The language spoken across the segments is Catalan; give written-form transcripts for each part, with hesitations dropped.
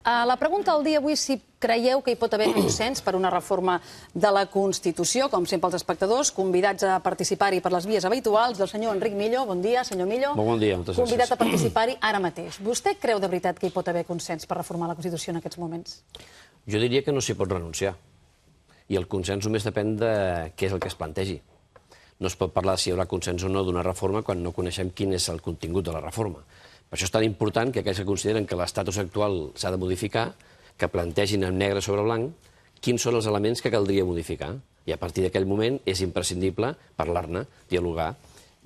La pregunta del dia avui és si creieu que hi pot haver consens per una reforma de la Constitució. Com sempre, els espectadors convidats a participar-hi per les vies habituals. El senyor Enric Millo, bon dia, senyor Millo. Bon dia, moltes gràcies. Convidat a participar-hi ara mateix. Vostè creu de veritat que hi pot haver consens per reformar la Constitució en aquests moments? Jo diria que no s'hi pot renunciar. I el consens només depèn de què és el que es plantegi. No es pot parlar si hi haurà consens o no d'una reforma quan no coneixem quin és el contingut de la reforma. Per això és tan important que aquells que consideren que l'estatus actual s'ha de modificar, que plantegin en negre sobre blanc quins són els elements que caldria modificar. I a partir d'aquell moment és imprescindible parlar-ne, dialogar.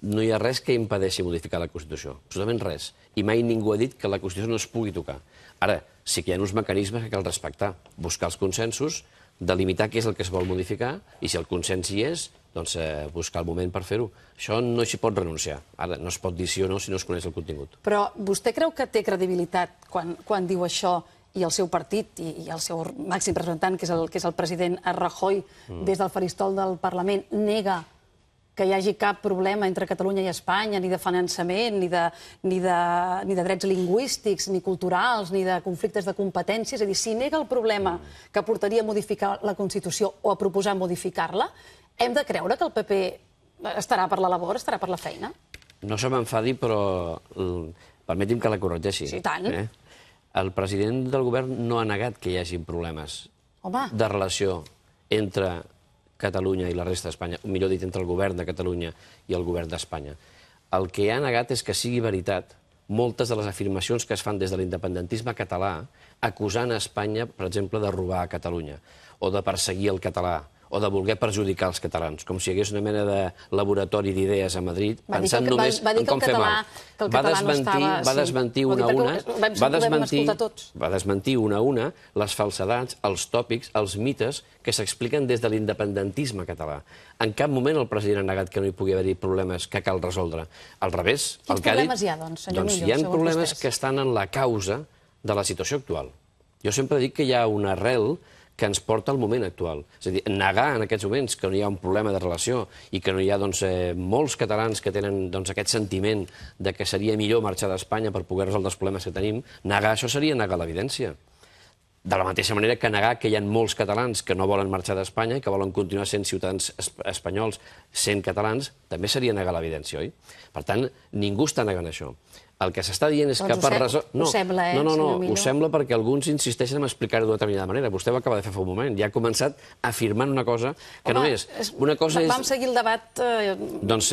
No hi ha res que impedeixi modificar la Constitució, absolutament res. I mai ningú ha dit que la Constitució no es pugui tocar. Ara, sí que hi ha uns mecanismes que cal respectar, buscar els consensos, delimitar què és el que es vol modificar, i si el consens hi és, doncs buscar el moment per fer-ho. Això no s'hi pot renunciar. Ara, no es pot dir sí o no si no es coneix el contingut. Però vostè creu que té credibilitat quan diu això i el seu partit i el seu màxim representant, que és el president Rajoy, des del faristol del Parlament, nega que hi hagi cap problema entre Catalunya i Espanya, ni de finançament, ni de drets lingüístics, ni culturals, ni de conflictes de competències? És a dir, si nega el problema que portaria a modificar la Constitució o a proposar modificar-la, hem de creure que el PP estarà per la labor, estarà per la feina? No se m'enfadi, però permeti'm que la corregeixi. Sí, tant. El president del govern no ha negat que hi hagin problemes de relació entre Catalunya i la resta d'Espanya, o millor dit, entre el govern de Catalunya i el govern d'Espanya. El que ha negat és que sigui veritat moltes de les afirmacions que es fan des de l'independentisme català acusant a Espanya, per exemple, de robar a Catalunya, o de perseguir el català, o de voler perjudicar els catalans, com si hi hagués una mena de laboratori d'idees a Madrid, pensant només en com fer mal. Va desmentir una a una les falsedats, els tòpics, els mites que s'expliquen des de l'independentisme català. En cap moment el president ha negat que no hi pugui haver problemes que cal resoldre. Al revés, el que ha dit... Quins problemes hi ha, doncs, senyor Millo, segons vostès? Hi ha problemes que estan en la causa de la situació actual. Jo sempre dic que hi ha una arrel que ens porta al moment actual. És a dir, negar en aquests moments que no hi ha un problema de relació i que no hi ha molts catalans que tenen aquest sentiment de que seria millor marxar d'Espanya per poder resoldre els problemes que tenim, negar això seria negar l'evidència. De la mateixa manera que negar que hi ha molts catalans que no volen marxar d'Espanya i que volen continuar sent ciutadans espanyols sent catalans, també seria negar l'evidència, oi? Per tant, ningú està negant això. El que s'està dient és que per resoldre... Ho sembla, senyor Millo? Ho sembla perquè alguns insisteixen en explicar-ho d'una determinada manera. Vostè ho acaba de fer fa un moment. Ja ha començat afirmant una cosa que no és. Una cosa és... Vam seguir el debat... Doncs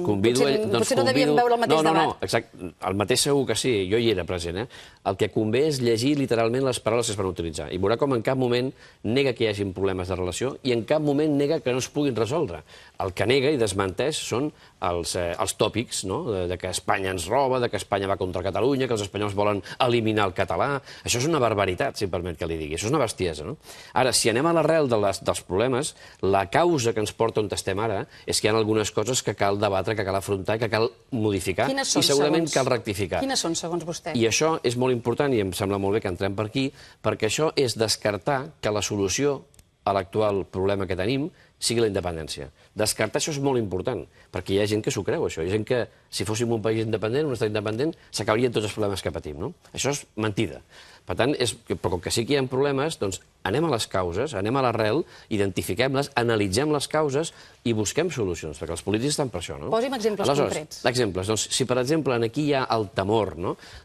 convido... Potser no devíem veure el mateix debat. No, exacte. El mateix segur que sí. Jo hi era present, El que convé és llegir literalment les paraules que es van utilitzar. I veurà com en cap moment nega que hi hagin problemes de relació i en cap moment nega que no es puguin resoldre. El que nega i desmenteix són els tòpics, de que Espanya ens roba, de que Espanya va contra Catalunya, que els espanyols volen eliminar el català. Això és una barbaritat, si em permet que li digui. Això és una bestiesa, no? Ara, si anem a l'arrel dels problemes, la causa que ens porta on estem ara és que hi ha algunes coses que cal debatre, que cal afrontar, que cal modificar i segurament cal rectificar. Quines són, segons vostè? I això és molt important i em sembla molt bé que entrem per aquí, perquè això és descartar que la solució a l'actual problema que tenim sigui la independència. Descartar això és molt important, perquè hi ha gent que s'ho creu, això. Hi ha gent que, si fóssim un país independent, un estat independent, s'acabarien tots els problemes que patim, no? Això és mentida. Per tant, però com que sí que hi ha problemes, doncs anem a les causes, anem a l'arrel, identifiquem-les, analitzem les causes i busquem solucions, perquè els polítics estan per això, no? Posi'm exemples concrets. Exemples. Doncs, si, per exemple, aquí hi ha el temor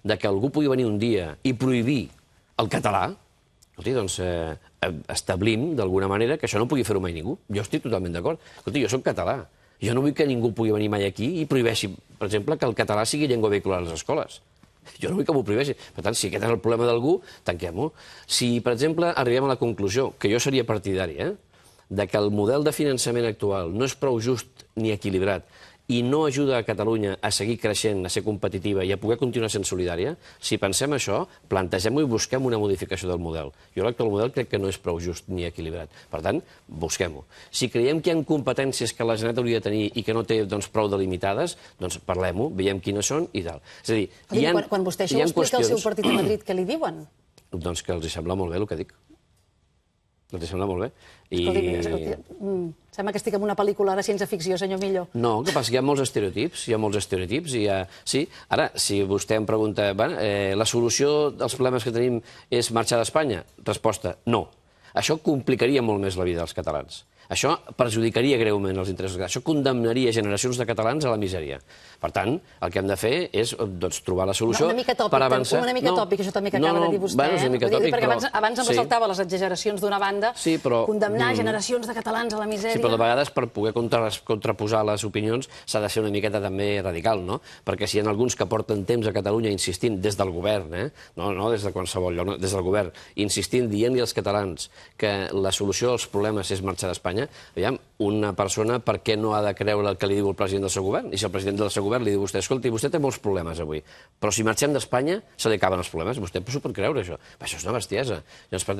de que algú pugui venir un dia i prohibir el català, escolti, doncs establim, d'alguna manera, que això no pugui fer-ho mai ningú. Jo estic totalment d'acord. Escolti, jo soc català. Jo no vull que ningú pugui venir mai aquí i prohibeixi, per exemple, que el català sigui llengua vehicular a les escoles. Jo no vull que m'ho prohibeixi. Per tant, si aquest és el problema d'algú, tanquem-ho. Si, per exemple, arribem a la conclusió, que jo seria partidari, de que el model de finançament actual no és prou just ni equilibrat i no ajuda a Catalunya a seguir creixent, a ser competitiva i a poder continuar sent solidària, si pensem això, plantegem-ho i busquem una modificació del model. Jo l'actual model crec que no és prou just ni equilibrat. Per tant, busquem-ho. Si creiem que hi ha competències que la Generalitat hauria de tenir i que no té prou delimitades, doncs parlem-ho, veiem quines són i tal. És a dir, quan vostè això ho explica al seu partit a Madrid, què li diuen? Doncs que els sembla molt bé el que dic. Doncs sembla molt bé. Sembla que estic en una pel·lícula de ciència-ficció, senyor Millo. No, el que passa que hi ha molts estereotips, Sí, ara, si vostè em pregunta, la solució dels problemes que tenim és marxar d'Espanya? Resposta, no. Això complicaria molt més la vida dels catalans. Això perjudicaria greument els interessos. Això condemnaria generacions de catalans a la misèria. Per tant, el que hem de fer és trobar la solució per avançar. Una mica tòpic, això també que acaba de dir vostè. Perquè abans em ressaltava les exageracions d'una banda, condemnar generacions de catalans a la misèria... Sí, però de vegades per poder contraposar les opinions s'ha de ser una miqueta també radical, no? Perquè si hi ha alguns que porten temps a Catalunya insistint des del govern, no des de qualsevol lloc, des del govern, insistint, dient-li als catalans que la solució als problemes és marxar d'Espanya, aviam, una persona per què no ha de creure el que li diu el president del seu govern? I si el president del seu govern li diu a vostè, escolti, vostè té molts problemes avui, però si marxem d'Espanya se li acaben els problemes, vostè s'ho pot creure, això. Això és una bestiesa.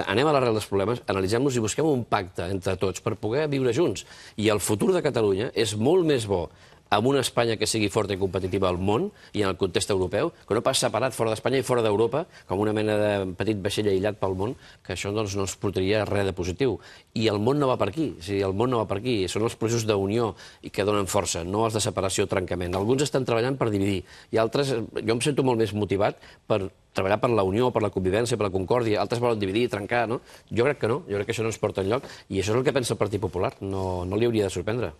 Anem a l'arrel dels problemes, analitzem-los i busquem un pacte entre tots per poder viure junts. I el futur de Catalunya és molt més bo amb una Espanya que sigui forta i competitiva al món i en el context europeu, que no pas separat fora d'Espanya i fora d'Europa, com una mena de petit vaixell aïllat pel món, que això no ens portaria res de positiu. I el món no va per aquí, el món no va per aquí. Són els processos d'unió que donen força, no els de separació o trencament. Alguns estan treballant per dividir, i altres, jo em sento molt més motivat per treballar per la unió, per la convivència, per la concòrdia. Altres volen dividir, trencar, no? Jo crec que no, jo crec que això no ens porta enlloc, i això és el que pensa el Partit Popular, no li hauria de sorprendre.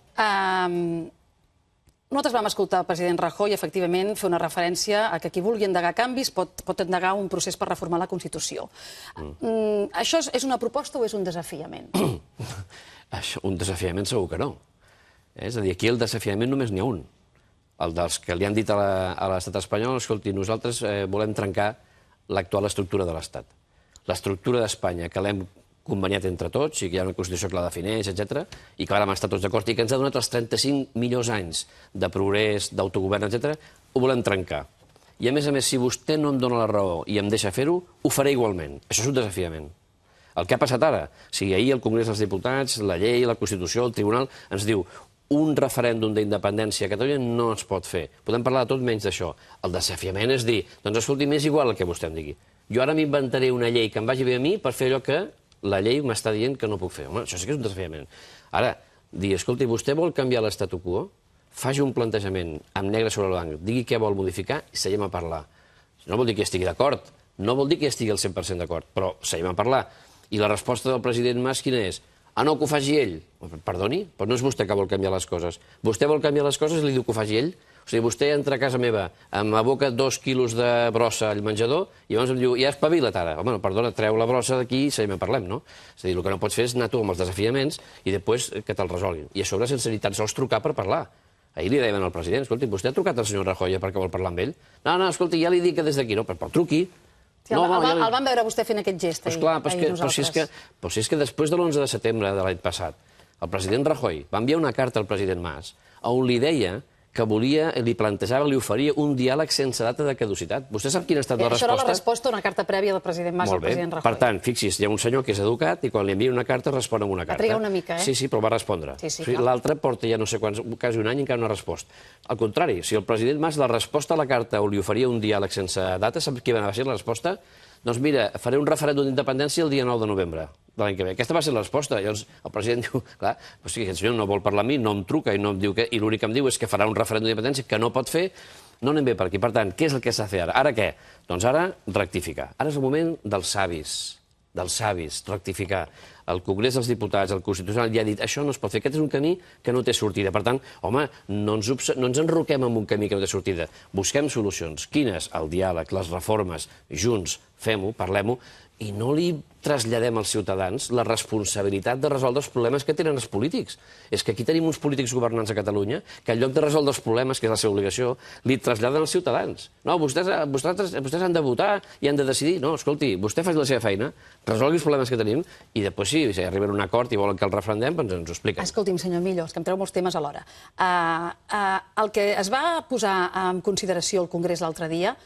Nosaltres vam escoltar el president Rajoy, efectivament, fer una referència a que qui vulgui endegar canvis pot endegar un procés per reformar la Constitució. Això és una proposta o és un desafiament? Un desafiament segur que no. És a dir, aquí el desafiament només n'hi ha un. El dels que li han dit a l'estat espanyol, escolti, nosaltres volem trencar l'actual estructura de l'Estat. L'estructura d'Espanya, que l'hem conveniat entre tots, i que hi ha una Constitució que la defineix, etc., i que ara hem estat tots d'acord, i que ens ha donat els 35 millors anys de progrés, d'autogovern, etc., ho volem trencar. I a més, si vostè no em dona la raó i em deixa fer-ho, ho faré igualment. Això és un desafiament. El que ha passat ara, si ahir el Congrés dels Diputats, la llei, la Constitució, el Tribunal, ens diu un referèndum d'independència a Catalunya no es pot fer. Podem parlar de tot menys d'això. El desafiament és dir, doncs escolti, m'és igual el que vostè em digui. Jo ara m'inventaré una llei que em vagi bé a mi per fer allò que la llei m'està dient que no puc fer. Home, això sí que és un desafiament. Ara, dir, escolti, vostè vol canviar l'estatu quo? Faci un plantejament amb negre sobre blanc, digui què vol modificar i seguim a parlar. No vol dir que estigui d'acord, no vol dir que estigui al 100% d'acord, però seguim a parlar. I la resposta del president Mas quina és? Ah, no, que ho faci ell. Perdoni, però no és vostè que vol canviar les coses. Vostè vol canviar les coses i li diu que ho faci ell? O sigui, vostè entra a casa meva, em aboca 2 quilos de brossa al menjador i llavors em diu, ja espavila't ara. Home, no, perdona, treu la brossa d'aquí i seguim parlem, no? És a dir, el que no pots fer és anar tu amb els desafiaments i després que te'l resolguin. I a sobre sense ni tan sols trucar per parlar. Ahir li deien al president, escolti, vostè ha trucat al senyor Rajoy perquè vol parlar amb ell? No, escolti, ja li dic que des d'aquí, no, però truqui. El vam veure vostè fent aquest gest ahir nosaltres. Però si és que després de l'11 de setembre de l'any passat, el president Rajoy va enviar una carta al president Mas on li deia que li plantejava, li oferia un diàleg sense data de caducitat. Vostè sap quina ha estat la resposta? Això era la resposta a una carta prèvia del president Mas al president Rajoy. Per tant, fixi's, hi ha un senyor que és educat i quan li envia una carta respon amb una carta. Va trigar una mica, Sí, però va respondre. L'altre porta ja no sé quants, quasi un any i encara no ha respost. Al contrari, si el president Mas la resposta a la carta o li oferia un diàleg sense data, sap què va ser la resposta? Doncs mira, faré un referèndum d'independència el dia 9 de novembre de l'any que ve. Aquesta va ser la resposta. Llavors el president diu, clar, aquest senyor no vol parlar amb mi, no em truca i no em diu què, i l'únic que em diu és que farà un referèndum d'independència que no pot fer, no anem bé per aquí. Per tant, què és el que s'ha de fer ara? Ara què? Doncs ara rectificar. Ara és el moment dels savis, rectificar. El Congrés dels Diputats, el Constitucional, ja ha dit això no es pot fer. Aquest és un camí que no té sortida. Per tant, home, no ens enroquem en un camí que no té sortida. Busquem solucions. Quines? El diàleg, les reformes, junts, fem-ho, parlem-ho, i no li traslladem als ciutadans la responsabilitat de resoldre els problemes que tenen els polítics. És que aquí tenim uns polítics governants a Catalunya que en lloc de resoldre els problemes, que és la seva obligació, li traslladen als ciutadans. No, vostès han de votar i han de decidir. No, escolti, vostè faci la seva feina, resolgui els problemes que tenim i després, si arriben a un acord i volen que el referendem, doncs ens ho expliquen. Escolti'm, senyor Millo, és que em treu molts temes alhora. El que es va posar en consideració al Congrés l'altre dia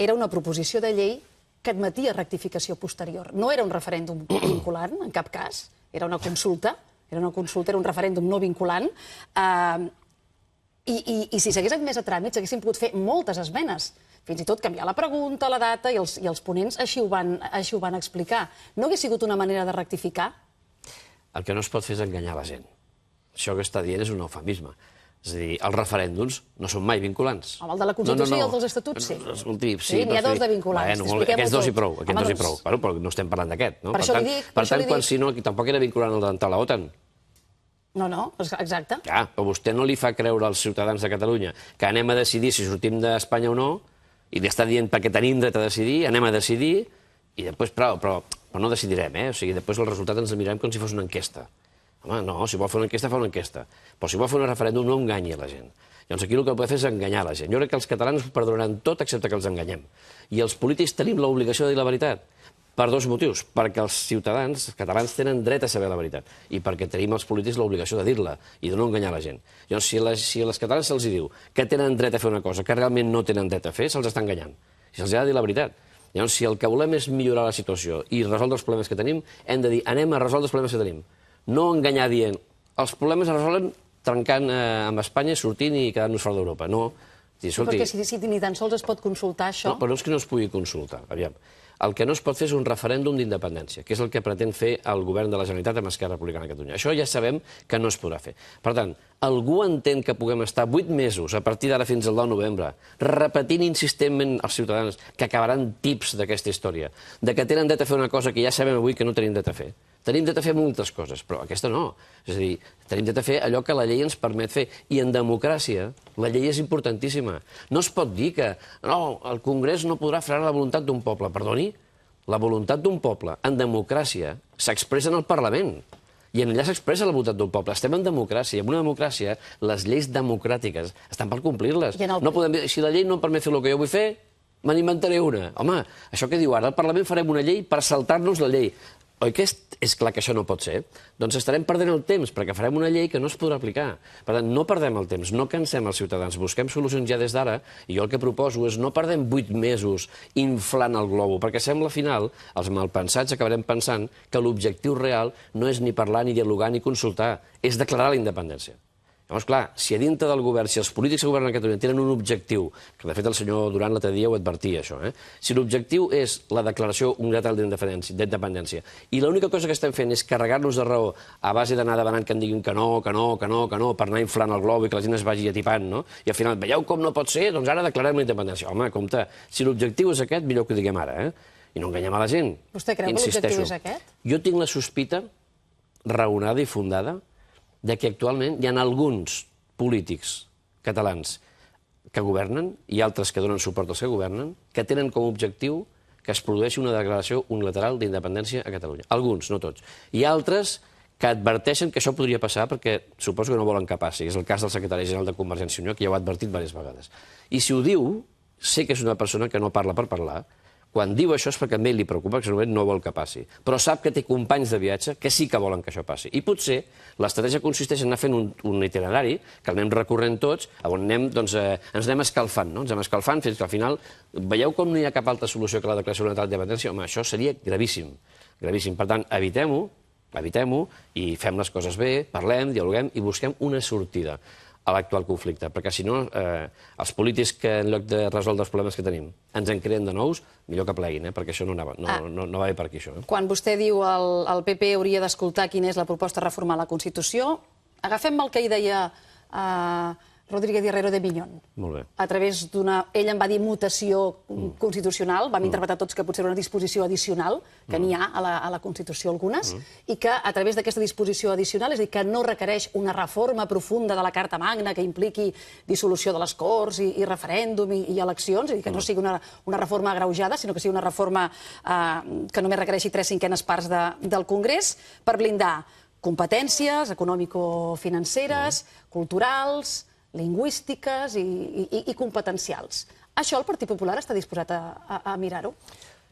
era una proposició de llei que admetia rectificació posterior. No era un referèndum vinculant, en cap cas, era una consulta, era un referèndum no vinculant, i si s'hagués admès a tràmit s'haguessin pogut fer moltes esmenes, fins i tot canviar la pregunta, la data, i els ponents així ho van explicar. No hagués sigut una manera de rectificar? el que no es pot fer és enganyar la gent. Això que està dient és un eufemisme. És a dir, els referèndums no són mai vinculants. El de la Constitució i el dels Estatuts, sí. Escolti, sí, n'hi ha dos de vinculants. Aquests dos i prou, però no estem parlant d'aquest. Per això li dic. Per tant, si no, tampoc era vinculant el d'entrar a l'OTAN. No, exacte. Ja, però vostè no li fa creure als ciutadans de Catalunya que anem a decidir si sortim d'Espanya o no, i li està dient perquè tenim dret a decidir, anem a decidir, i després, però no decidirem, O sigui, després el resultat ens el mirarem com si fos una enquesta. Home, no, si vol fer una enquesta, fa una enquesta. Però si vol fer un referèndum, no enganyi la gent. Llavors aquí el que pot fer és enganyar la gent. Jo crec que els catalans perdonaran tot excepte que els enganyem. I els polítics tenim l'obligació de dir la veritat. Per dos motius. Perquè els ciutadans, els catalans, tenen dret a saber la veritat. I perquè tenim els polítics l'obligació de dir-la i de no enganyar la gent. Llavors, si als catalans se'ls diu que tenen dret a fer una cosa que realment no tenen dret a fer, se'ls està enganyant. I se'ls ha de dir la veritat. Llavors, si el que volem és millorar la situació i resoldre els problemes que tenim, hem de dir, anem a resoldre els problemes que tenim. No enganyar dient, els problemes es resolen trencant amb Espanya, sortint i quedant-nos fora d'Europa. No. Perquè si ni tan sols es pot consultar això... No, però no és que no es pugui consultar. Aviam. El que no es pot fer és un referèndum d'independència, que és el que pretén fer el govern de la Generalitat amb Esquerra Republicana de Catalunya. Això ja sabem que no es podrà fer. Per tant, algú entén que puguem estar 8 mesos, a partir d'ara fins al 10 de novembre, repetint insistentment als ciutadans que acabaran tips d'aquesta història, de que tenen dret a fer una cosa que ja sabem avui que no tenim dret a fer. Tenim dret a fer moltes coses, però aquesta no. És a dir, tenim dret a fer allò que la llei ens permet fer. I en democràcia, la llei és importantíssima. No es pot dir que no, el Congrés no podrà frenar la voluntat d'un poble. Perdoni, la voluntat d'un poble en democràcia s'expressa en el Parlament. I en allà s'expressa la voluntat d'un poble. Estem en democràcia. I en una democràcia, les lleis democràtiques estan per complir-les. No podem dir, si la llei no em permet fer el que jo vull fer, me n'inventaré una. Home, això que diu ara, al Parlament farem una llei per saltar-nos la llei. Oi que és clar que això no pot ser? Doncs estarem perdent el temps, perquè farem una llei que no es podrà aplicar. Per tant, no perdem el temps, no cansem els ciutadans, busquem solucions ja des d'ara, i jo el que proposo és no perdem 8 mesos inflant el globo, perquè sembla al final, els malpensats acabarem pensant que l'objectiu real no és ni parlar, ni dialogar, ni consultar, és declarar la independència. Llavors, clar, si a dintre del govern, si els polítics que governen a Catalunya tenen un objectiu, que de fet el senyor Duran l'altre dia ho advertia, això, si l'objectiu és la declaració unilateral d'independència, i l'única cosa que estem fent és carregar-nos de raó a base d'anar demanant que en diguin que no, per anar inflant el globo i que la gent es vagi atipant, no? I al final, veieu com no pot ser? Doncs ara declarem la independència. Home, compte, si l'objectiu és aquest, millor que ho diguem ara, i no enganyem a la gent. Vostè creu que l'objectiu és aquest? Jo tinc la sospita raonada i fundada de que actualment hi ha alguns polítics catalans que governen i altres que donen suport als que governen, que tenen com a objectiu que es produeixi una declaració unilateral d'independència a Catalunya. Alguns, no tots. I altres que adverteixen que això podria passar perquè suposo que no volen que passi. És el cas del secretari general de Convergència i Unió, que ja ho ha advertit diverses vegades. I si ho diu, sé que és una persona que no parla per parlar. Quan diu això és perquè a ell li preocupa, que segurament no vol que passi. Però sap que té companys de viatge que sí que volen que això passi. I potser l'estratègia consisteix en anar fent un itinerari, que el anem recorrent tots, on ens anem escalfant, no? Ens anem escalfant fins que al final veieu com no hi ha cap altra solució que la declaració unilateral d'independència? Home, això seria gravíssim. Gravíssim. Per tant, evitem-ho i fem les coses bé, parlem, dialoguem i busquem una sortida a l'actual conflicte, perquè si no, els polítics que en lloc de resoldre els problemes que tenim ens en creen de nous, millor que pleguin, perquè això no va bé per aquí, això. Quan vostè diu el PP hauria d'escoltar quina és la proposta de reformar la Constitució, agafem el que hi deia Rodríguez Herrero de Miñón. Molt bé. A través d'una... Ell en va dir mutació constitucional, vam interpretar tots que potser era una disposició addicional, que n'hi ha a la Constitució algunes, i que a través d'aquesta disposició addicional, és a dir, que no requereix una reforma profunda de la Carta Magna que impliqui dissolució de les Corts i referèndum i eleccions, és a dir, que no sigui una reforma agreujada, sinó que sigui una reforma que només requereixi 3/5 parts del Congrés per blindar competències econòmico-financeres, culturals, lingüístiques i competencials. Això el Partit Popular està disposat a mirar-ho?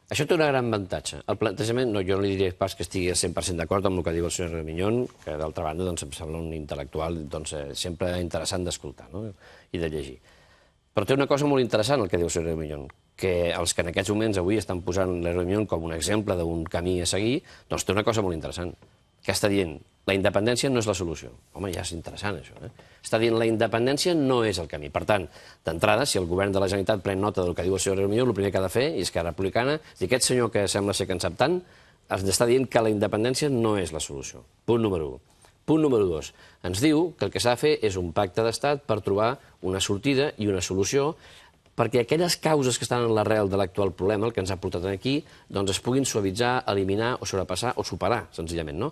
Això té un gran avantatge. El plantejament, jo no li diré pas que estigui 100% d'acord amb el que diu el senyor Miñón, que d'altra banda em sembla un intel·lectual sempre interessant d'escoltar i de llegir. Però té una cosa molt interessant el que diu el senyor Miñón, que els que en aquests moments avui estan posant l'Herrero Miñón com un exemple d'un camí a seguir, doncs té una cosa molt interessant, que està dient la independència no és la solució. Home, ja és interessant, això. Està dient la independència no és el camí. Per tant, d'entrada, si el govern de la Generalitat pren nota del que diu el senyor Miñón, el primer que ha de fer, i Esquerra Republicana, és dir, aquest senyor que sembla ser que en sap tant, ens està dient que la independència no és la solució. Punt número 1. Punt número 2. Ens diu que el que s'ha de fer és un pacte d'estat per trobar una sortida i una solució perquè aquelles causes que estan en l'arrel de l'actual problema, el que ens ha portat aquí, doncs es puguin suavitzar, eliminar o sobrepassar o superar, senzillament, no?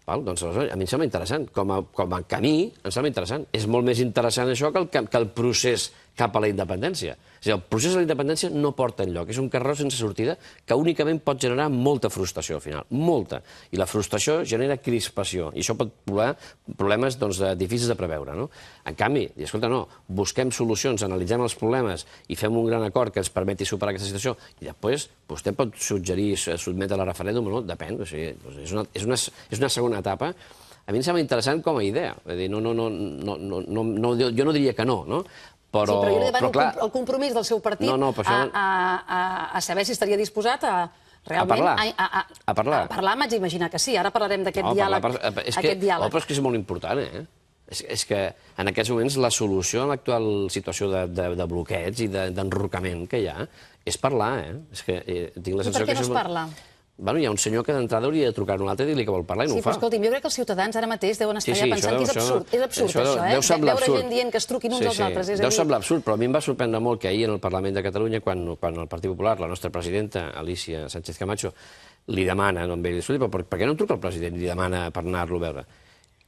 Doncs, a mi em sembla interessant. Com a camí, em sembla interessant. És molt més interessant això que el procés cap a la independència. És a dir, el procés de la independència no porta enlloc. És un carreró sense sortida que únicament pot generar molta frustració al final. Molta. I la frustració genera crispació. I això pot provocar problemes difícils de preveure. No? En canvi, escolta, no, busquem solucions, analitzem els problemes i fem un gran acord que ens permeti superar aquesta situació. I després vostè pot suggerir sotmetre a referèndum o no, depèn. O sigui, és una segona etapa. A mi em sembla interessant com a idea. Jo no diria que no, no? Però jo li demano el compromís del seu partit a saber si estaria disposat a realment... A parlar. A parlar, m'haig d'imaginar que sí. Ara parlarem d'aquest diàleg. Però és que és molt important, eh? És que en aquests moments la solució a l'actual situació de bloqueig i d'enrocament que hi ha és parlar, eh? I per què no es parla? Bueno, hi ha un senyor que d'entrada hauria de trucar a un altre i dir-li que vol parlar i no ho fa. Sí, però escolti'm, jo crec que els ciutadans ara mateix deuen estar ja pensant que és absurd. És absurd, això, eh? Veure gent dient que es truquin uns als altres. Deu semblar absurd, però a mi em va sorprendre molt que ahir en el Parlament de Catalunya, quan el Partit Popular, la nostra presidenta, Alicia Sánchez Camacho, li demana, no em ve, però per què no truca el president i li demana per anar-lo a veure?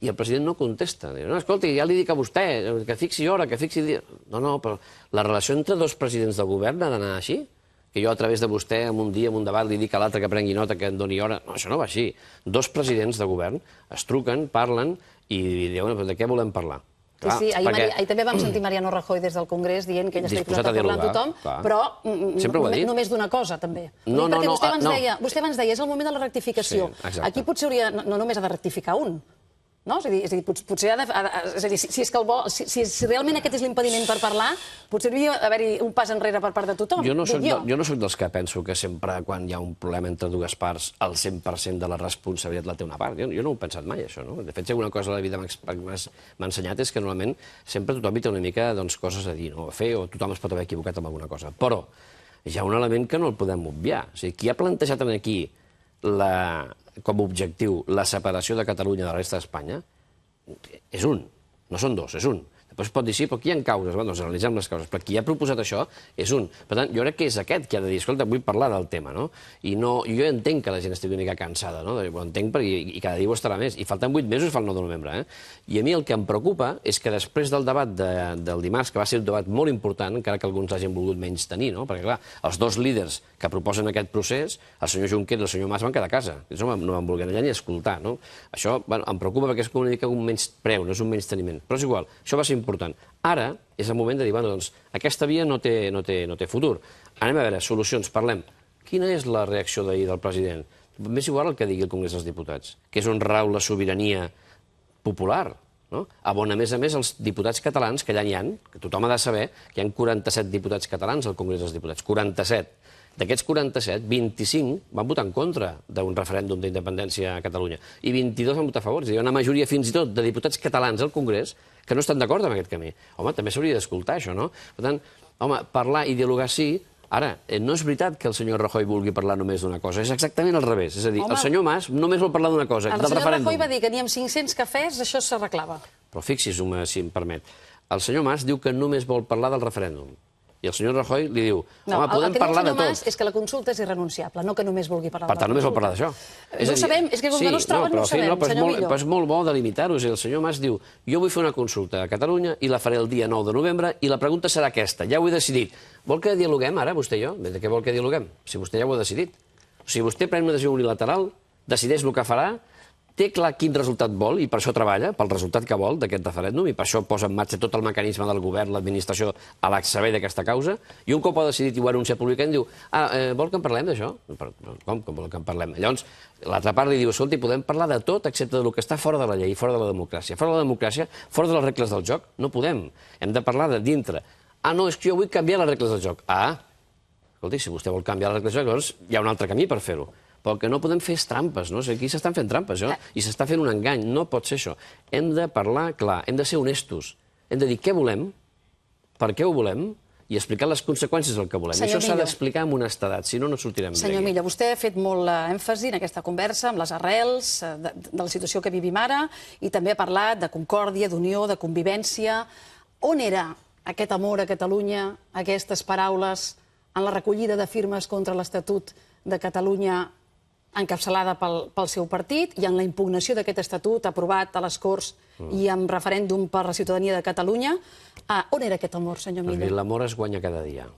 I el president no contesta. Diu, no, escolti, ja li dic a vostè, que fixi hora, que fixi dia... No, però la relació entre dos presidents del govern ha d'anar així? Que jo a través de vostè, en un dia, en un debat, li dic a l'altre que prengui nota, que em doni hora... No, això no va així. Dos presidents de govern es truquen, parlen i diuen de què volem parlar. Sí, ahir també vam sentir Mariano Rajoy des del Congrés dient que ell està disposat a parlar amb tothom, però només d'una cosa, també. Perquè vostè abans deia, és el moment de la rectificació. Aquí potser hauria, no només ha de rectificar un, no? És a dir, potser ha de... És a dir, si realment aquest és l'impediment per parlar, potser hauria d'haver-hi un pas enrere per part de tothom. Jo no soc dels que penso que sempre, quan hi ha un problema entre dues parts, el 100% de la responsabilitat la té una part. Jo no ho he pensat mai, això, no? De fet, si alguna cosa a la vida m'ha ensenyat és que normalment sempre tothom hi té una mica coses a dir, no? A fer, o tothom es pot haver equivocat amb alguna cosa. Però hi ha un element que no el podem obviar. O sigui, qui ha plantejat aquí com a objectiu la separació de Catalunya de la resta d'Espanya és un, no són dos, és un. Després pot dir, sí, però aquí hi ha causes, doncs analitzem les causes, però qui ha proposat això és un. Per tant, jo crec que és aquest qui ha de dir, escolta, vull parlar del tema, no? I jo entenc que la gent estigui una mica cansada, no? Ho entenc i cada dia ho estarà més. I falten 8 mesos, fa el 9 de novembre, eh? I a mi el que em preocupa és que després del debat del dimarts, que va ser un debat molt important, encara que alguns l'hagin volgut menys tenir, no? Perquè, clar, els dos líders que proposen aquest procés, el senyor Junqueras i el senyor Mas, van quedar a casa. No van voler allà ni escoltar, no? Això, bueno, em preocupa perquè és com una mica un menyspreu, no és un menysteniment. Però és igual, això va ser important. Ara és el moment de dir, bueno, doncs, aquesta via no té futur. Anem a veure, solucions, parlem. Quina és la reacció d'ahir del president? M'és igual el que digui el Congrés dels Diputats, que és on rau la sobirania popular, no? On, a més, els diputats catalans, que allà n'hi ha, que tothom ha de saber que hi ha 47 diputats catalans al Congrés dels Diputats, 47. D'aquests 47, 25 van votar en contra d'un referèndum d'independència a Catalunya i 22 van votar a favor. És a dir, hi ha una majoria fins i tot de diputats catalans al Congrés que no estan d'acord amb aquest camí. Home, també s'hauria d'escoltar això, no? Per tant, home, parlar i dialogar sí. Ara, no és veritat que el senyor Rajoy vulgui parlar només d'una cosa, és exactament al revés. És a dir, el senyor Mas només vol parlar d'una cosa, del referèndum. El senyor Rajoy va dir que ni amb 500 cafès això s'arreglava. Però fixi's, si em permet. El senyor Mas diu que només vol parlar del referèndum. I el senyor Rajoy li diu, home, podem parlar de tot. El que diu el senyor Mas és que la consulta és irrenunciable, no que només vulgui parlar de la consulta. Per tant, només vol parlar d'això. No ho sabem, és que com que no es troben, no ho sabem, senyor Millo. Però és molt bo delimitar-ho. El senyor Mas diu, jo vull fer una consulta a Catalunya i la faré el dia 9 de novembre i la pregunta serà aquesta, ja ho he decidit. Vol que dialoguem ara, vostè i jo? De què vol que dialoguem? Si vostè ja ho ha decidit. Si vostè pren una decisió unilateral, decideix el que farà, té clar quin resultat vol i per això treballa, pel resultat que vol d'aquest referèndum i per això posa en marxa tot el mecanisme del govern, l'administració, a l'excedent d'aquesta causa, i un cop ho ha decidit i ho ha anunciat públicament diu, vol que en parlem d'això? Com vol que en parlem? Llavors, l'altra part li diu, escolti, podem parlar de tot excepte del que està fora de la llei, fora de la democràcia. Fora de la democràcia, fora de les regles del joc, no podem. Hem de parlar de dintre. No, és que jo vull canviar les regles del joc. Escolti, si vostè vol canviar les regles del joc, llavors hi ha un altre camí per fer-ho. Però el que no podem fer és trampes, no? Aquí s'estan fent trampes, i s'està fent un engany. No pot ser això. Hem de parlar clar, hem de ser honestos. Hem de dir què volem, per què ho volem, i explicar les conseqüències del que volem. I això s'ha d'explicar amb honestedat, si no, no sortirem d'aquí. Senyor Millo, vostè ha fet molt èmfasi en aquesta conversa, amb les arrels de la situació que vivim ara, i també ha parlat de concòrdia, d'unió, de convivència. On era aquest amor a Catalunya, aquestes paraules, en la recollida de firmes contra l'Estatut de Catalunya encapçalada pel seu partit i en la impugnació d'aquest estatut aprovat a les Corts i amb referèndum per la ciutadania de Catalunya? On era aquest amor, senyor Millo? L'amor es guanya cada dia.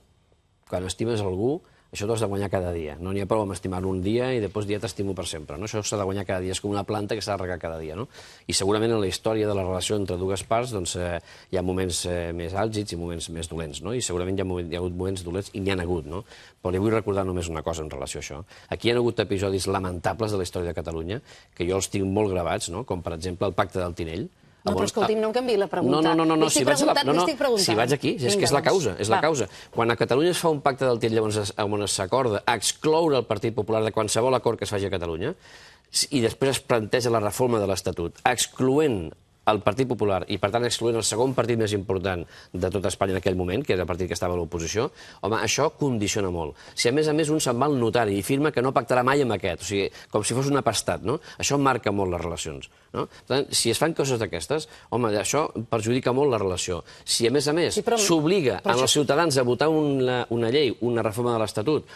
Quan estimes algú, això t'ho has de guanyar cada dia. No n'hi ha prou amb estimar-lo un dia i després dir t'estimo per sempre. Això s'ha de guanyar cada dia. És com una planta que s'ha de regar cada dia. I segurament en la història de la relació entre dues parts hi ha moments més àlgids i moments més dolents. I segurament hi ha hagut moments dolents i n'hi ha hagut. Però li vull recordar només una cosa en relació a això. Aquí hi ha hagut episodis lamentables de la història de Catalunya que jo els tinc molt gravats, com per exemple el Pacte del Tinell. No, però escolti'm, no em canviï la pregunta. No, si vaig aquí, és que és la causa, és la causa. Quan a Catalunya es fa un pacte del Tinell on s'acorda a excloure el Partit Popular de qualsevol acord que es faci a Catalunya i després es planteja la reforma de l'Estatut, excloent el Partit Popular i, per tant, excloent el segon partit més important de tot Espanya en aquell moment, que era el partit que estava a l'oposició, home, això condiciona molt. Si, a més, un se'n va al notari i firma que no pactarà mai amb aquest, o sigui, com si fos un apestat, això marca molt les relacions. Per tant, si es fan coses d'aquestes, home, això perjudica molt la relació. Si, a més, s'obliga als ciutadans a votar una llei, una reforma de l'Estatut,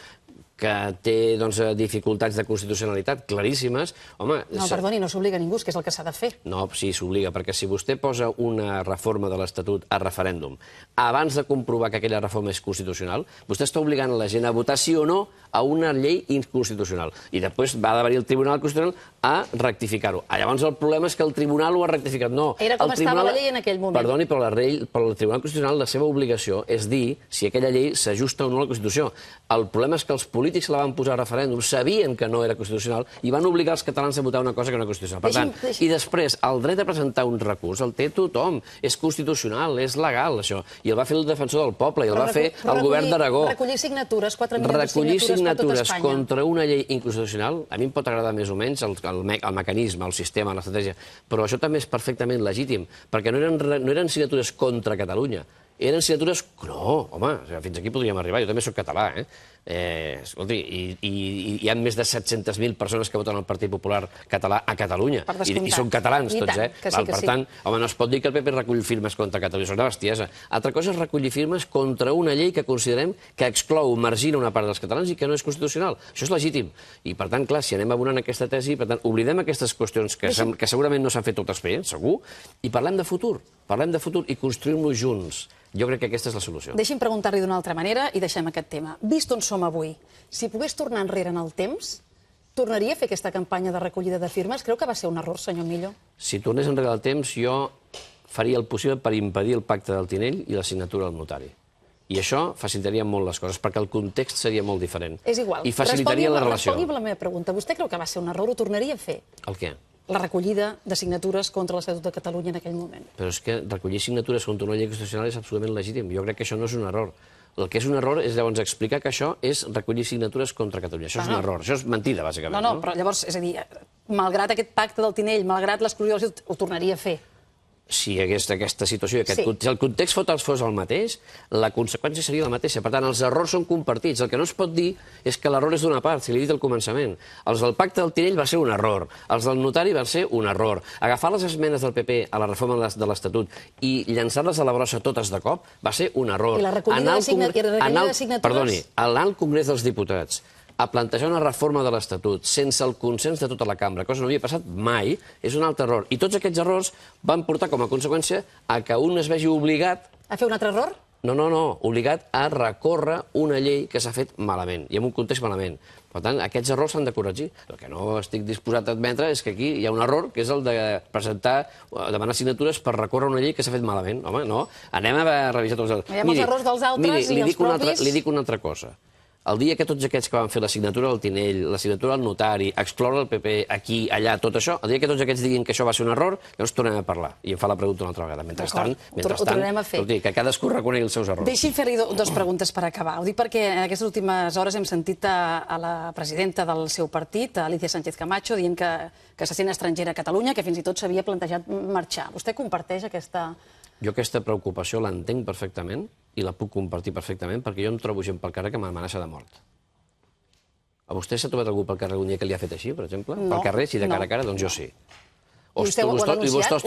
que té dificultats de constitucionalitat claríssimes, home... No, perdoni, no s'obliga ningú, és que és el que s'ha de fer. No, sí, s'obliga, perquè si vostè posa una reforma de l'Estatut a referèndum abans de comprovar que aquella reforma és constitucional, vostè està obligant la gent a votar sí o no a una llei inconstitucional. I després va d'haver-hi el Tribunal Constitucional a rectificar-ho. Llavors el problema és que el Tribunal ho ha rectificat. No. Era com estava la llei en aquell moment. Perdoni, però el Tribunal Constitucional, la seva obligació és dir si aquella llei s'ajusta o no a la Constitució. El problema és que els polítics la van posar a referèndum, sabien que no era constitucional i van obligar els catalans a votar una cosa que no era constitucional. Per tant, i després, el dret a presentar un recurs el té tothom. És constitucional, és legal, això. I el va fer el defensor del poble, i el va fer el govern d'Aragó. Recollir signatures, 4 milions de signatures per tot Espanya. Contra una llei inconstitucional, a mi em pot agradar més o menys el mecanisme, el sistema, l'estratègia, però això també és perfectament legítim, perquè no eren signatures contra Catalunya, eren signatures... No, home, fins aquí podríem arribar, jo també soc català, escolti, i hi ha més de 700.000 persones que voten el Partit Popular català a Catalunya, i són catalans tots, Per tant, home, no es pot dir que el PP recull firmes contra Catalunya, és una bestiesa. Altra cosa és recollir firmes contra una llei que considerem que exclou, margina una part dels catalans i que no és constitucional. Això és legítim. I, per tant, clar, si anem abonant aquesta tesi, per tant, oblidem aquestes qüestions que segurament no s'han fet totes bé, segur, i parlem de futur i construïm-lo junts. Jo crec que aquesta és la solució. Deixi'm preguntar-li d'una altra manera i deixem aquest tema. Vist on som avui, si pogués tornar enrere en el temps, tornaria a fer aquesta campanya de recollida de firmes? Creu que va ser un error, senyor Millo? Si tornés enrere el temps, jo faria el possible per impedir el pacte del Tinell i la signatura del notari. I això facilitaria molt les coses, perquè el context seria molt diferent. És igual. I facilitaria la relació. Respongui la meva pregunta. Vostè creu que va ser un error o tornaria a fer? El què? La recollida de signatures contra l'Estatut de Catalunya en aquell moment. Però és que recollir signatures contra una llei constitucional és absolutament legítim. Jo crec que això no és un error. El que és un error és llavors explicar que això és recollir signatures contra Catalunya. Això és un error. Això és mentida, bàsicament. No, però llavors, és a dir, malgrat aquest pacte del Tinell, malgrat l'exclusió de l'Estatut, ho tornaria a fer. Si hi hagués aquesta situació, si el context fos el mateix, la conseqüència seria la mateixa. Per tant, els errors són compartits. El que no es pot dir és que l'error és d'una part, si l'he dit al començament. Els del pacte del Tinell va ser un error. Els del notari van ser un error. Agafar les esmenes del PP a la reforma de l'Estatut i llançar-les a la brossa totes de cop va ser un error. I la recollida de signatures? Perdoni, anar al Congrés dels Diputats a plantejar una reforma de l'Estatut sense el consens de tota la cambra, cosa que no havia passat mai, és un altre error. I tots aquests errors van portar com a conseqüència a que un es vegi obligat... A fer un altre error? No, obligat a recórrer una llei que s'ha fet malament, i en un context malament. Per tant, aquests errors s'han de corregir. El que no estic disposat a admetre és que aquí hi ha un error, que és el de demanar signatures per recórrer una llei que s'ha fet malament. Home, no, anem a revisar tots els... Hi ha molts errors dels altres i els propis... Li dic una altra cosa. El dia que tots aquests que van fer la signatura del Tinell, la signatura del notari, excloure el PP, aquí, allà, tot això, el dia que tots aquests diguin que això va ser un error, llavors tornem a parlar. I em fa la pregunta una altra vegada. Mentrestant, que cadascú reconegui els seus errors. Deixi'm fer-li dues preguntes per acabar. Ho dic perquè en aquestes últimes hores hem sentit a la presidenta del seu partit, Alicia Sánchez Camacho, dient que se sent estrangera a Catalunya, que fins i tot s'havia plantejat marxar. Vostè comparteix aquesta Jo aquesta preocupació l'entenc perfectament i la puc compartir perfectament perquè jo em trobo gent pel carrer que m'amenaça de mort. A vostè s'ha trobat algú pel carrer un dia que li ha fet així, per exemple? No. Pel carrer, si de cara a cara? Doncs jo sí. I vostè ho ha denunciat?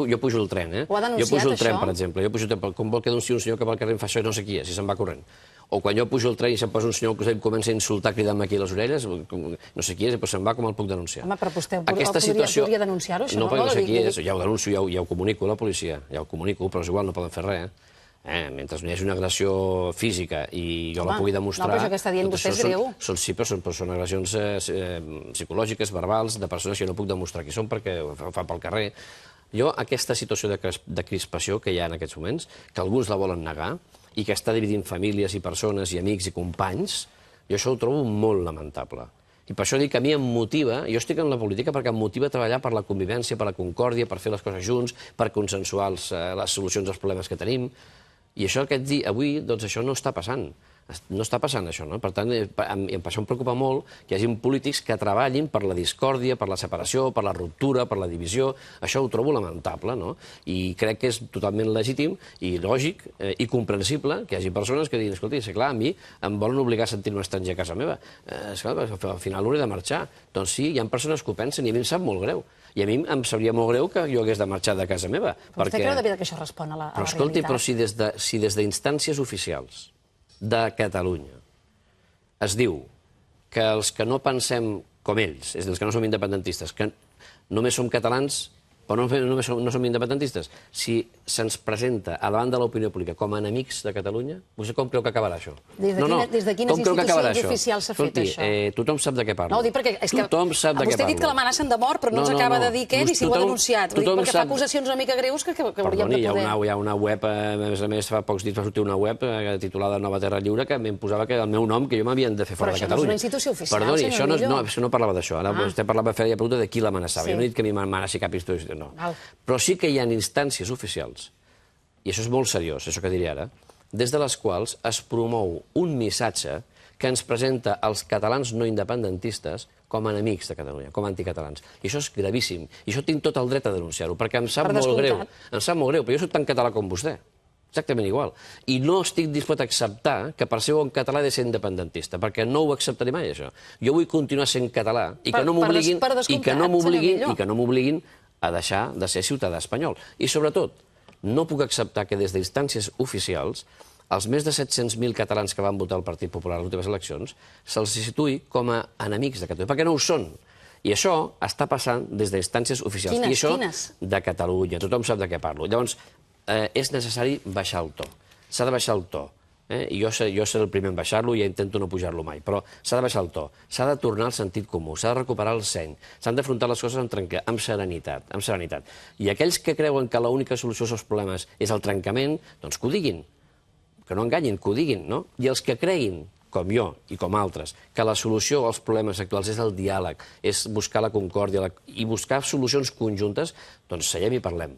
Jo pujo el tren, eh? Ho ha denunciat, jo pujo el tren, això? per exemple. Jo pujo, com vol que denunciï un senyor que pel carrer em fa això i no sé qui és, si se'n va corrent. O quan jo pujo el tren i se'm posa un senyor que em comença a insultar cridant-me aquí a les orelles, no sé qui és, però se'n va com el puc denunciar. Home, però vostè podria denunciar-ho, això? No, perquè no sé qui és, ja ho denuncio, ja ho comunico a la policia, ja ho comunico, però és igual, no poden fer res. Mentre no hi hagi una agressió física i jo la pugui demostrar... No, però això que està dient vostè és greu. Sí, però són agressions psicològiques, verbals, de persones que jo no puc demostrar qui són perquè ho fan pel carrer. Jo, aquesta situació de crispació que hi ha en aquests moments, que alguns la volen negar i que està dividint famílies i persones i amics i companys, jo això ho trobo molt lamentable. I per això dic que a mi em motiva, jo estic en la política perquè em motiva a treballar per la convivència, per la concòrdia, per fer les coses junts, per consensuar les solucions als problemes que tenim. I això avui, doncs això no està passant. No està passant això, no? Per tant, per això em preocupa molt que hi hagi polítics que treballin per la discòrdia, per la separació, per la ruptura, per la divisió. Això ho trobo lamentable, no? I crec que és totalment legítim i lògic i comprensible que hi hagi persones que diguin, escolta, és clar, a mi em volen obligar a sentir-me estranger a casa meva. Esclar, al final hauré de marxar. Doncs sí, hi ha persones que ho pensen i a mi em sap molt greu. I a mi em sabria molt greu que jo hagués de marxar de casa meva. Però vostè creu de veritat que això respon a la realitat? Però escolti, però si des d'instàncies oficials de Catalunya es diu que els que no pensem com ells, és a dir, els que no som independentistes, que només som catalans però no som independentistes, si se'ns presenta a davant de l'opinió pública com a enemics de Catalunya, vostè com creu que acabarà això? Des de quines institucions oficials s'ha fet això? Tothom sap de què parlo. No, ho dic perquè és que vostè ha dit que l'amenacen de mort, però no ens acaba de dir què ni si ho ha denunciat. Perquè fa acusacions una mica greus que hauríem de poder... Hi ha una web, a més fa pocs dies va sortir una web titulada Nova Terra Lliure que em posava el meu nom, que jo m'havien de fer fora de Catalunya. Però això no és una institució oficial, senyor Millo. Perdoni, això no parlava d'això. Ara vostè feia pregunta de qui l'amenaçava. Jo no he dit que a mi m'amenaci cap institució, no. Però sí que hi ha instàncies oficials, i això és molt seriós, això que diré ara, des de les quals es promou un missatge que ens presenta els catalans no independentistes com a enemics de Catalunya, com a anticatalans. I això és gravíssim. I això tinc tot el dret a denunciar-ho, perquè em sap molt greu. Em sap molt greu, però jo soc tan català com vostè. Exactament igual. I no estic disposat a acceptar que per ser bon català he de ser independentista, perquè no ho acceptaré mai, això. Jo vull continuar sent català i que no m'obliguin a deixar de ser ciutadà espanyol. I, sobretot, no puc acceptar que des d'instàncies oficials els més de 700.000 catalans que van votar el Partit Popular a les últimes eleccions se'ls situï com a enemics de Catalunya, perquè no ho són. I això està passant des d'instàncies oficials. Quines? I això de Catalunya, tothom sap de què parlo. Llavors, és necessari baixar el to. S'ha de baixar el to. I jo seré el primer en baixar-lo i ja intento no pujar-lo mai, però s'ha de baixar el to, s'ha de tornar al sentit comú, s'ha de recuperar el seny, s'han d'afrontar les coses amb serenitat. I aquells que creuen que l'única solució als problemes és el trencament, doncs que ho diguin, que no enganyin, que ho diguin, no? I els que creguin, com jo i com altres, que la solució als problemes actuals és el diàleg, és buscar la concòrdia i buscar solucions conjuntes, doncs seiem i parlem.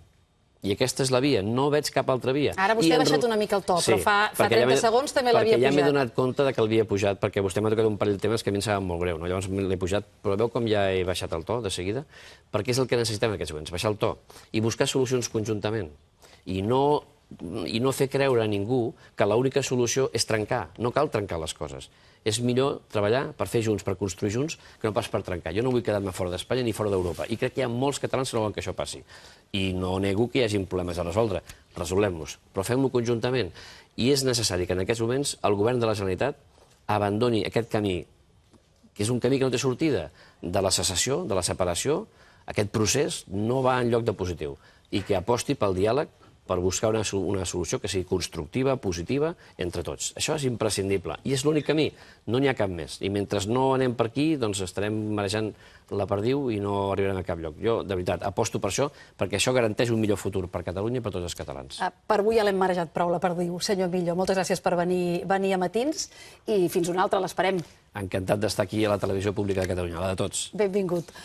I aquesta és la via, no veig cap altra via. Ara vostè ha baixat una mica el to, però fa 30 segons també l'havia pujat. Perquè ja m'he donat compte que l'havia pujat, perquè vostè m'ha tocat un parell de temes que a mi em saben molt greu, no? Llavors l'he pujat, però veu com ja he baixat el to de seguida? Perquè és el que necessitem en aquests moments, baixar el to i buscar solucions conjuntament. I no fer creure a ningú que l'única solució és trencar. No cal trencar les coses. És millor treballar per fer junts, per construir junts, que no pas per trencar. Jo no vull quedar-me fora d'Espanya ni fora d'Europa. I crec que hi ha molts catalans que no volen que això passi. I no nego que hi hagi problemes a resoldre. Resolem-los. Però fem-ho conjuntament. I és necessari que en aquests moments el govern de la Generalitat abandoni aquest camí, que és un camí que no té sortida, de la secessió, de la separació. Aquest procés no va en lloc de positiu. I que aposti pel diàleg per buscar una solució que sigui constructiva, positiva, entre tots. Això és imprescindible. I és l'únic camí. No n'hi ha cap més. I mentre no anem per aquí, doncs estarem marejant la perdiu i no arribarem a cap lloc. Jo, de veritat, aposto per això, perquè això garanteix un millor futur per Catalunya i per tots els catalans. Per avui ja l'hem marejat prou, la perdiu. Senyor Millo, moltes gràcies per venir a Matins i fins una altra, l'esperem. Encantat d'estar aquí a la Televisió Pública de Catalunya, la de tots. Benvingut.